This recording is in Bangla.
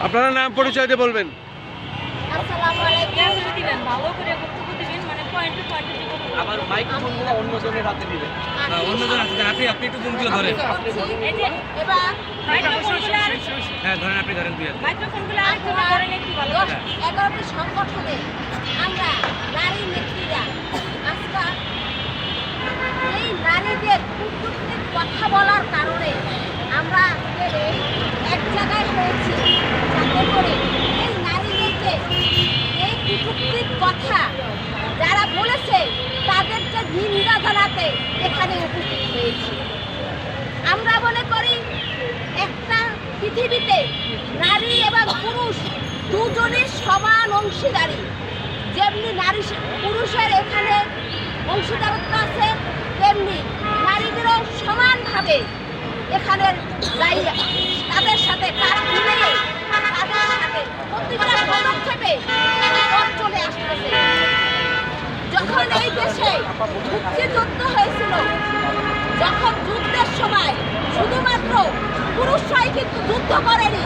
আপনারা নাম পরিচয় দিয়ে বলবেন। আসসালামু আলাইকুম। দিবেন ভালো করে বক্তব্য দিবেন, মানে পয়েন্ট টু পয়েন্ট দিবেন। আবার মাইক্রোফোনগুলো অন্যজনের হাতে দিবেন। অন্যজন আছে, আপনি একটু মুখগুলো ধরেন। এই যে এবার মাইক্রোফোনগুলো হ্যাঁ ধরেন, আপনি ধরেন দুই হাতে। মাইক্রোফোনগুলো আর একটু ধরেন, একটু ভালো করে। 11টি সংগঠনে আমরা নারী নেত্রীরা আজকে এই নারীদের কূটনীতিক কথা বলার কারণে আমরা এক জায়গায় হয়েছি, যাতে করে এই নারীদেরকে এই কূটনীতিক কথা যারা বলেছে তাদেরকে নিন্দা জানাতে এখানে উপস্থিত হয়েছি। আমরা মনে করি একটা পৃথিবীতে নারী এবং পুরুষ দুজনের সমান অংশীদারি। যেমনি নারী পুরুষের এখানে অংশীদারত্ব আছে, তেমনি নারীদেরও সমানভাবে এখানে তাদের সাথে কাজ মিলিয়ে তাদের সাথে প্রতিটা পদক্ষেপে পথ চলে আসতেছে। যখন এই দেশে মুক্তিযুদ্ধ হয়েছিল, যখন যুদ্ধের সময় শুধুমাত্র পুরুষরাই কিন্তু যুদ্ধ করেনি,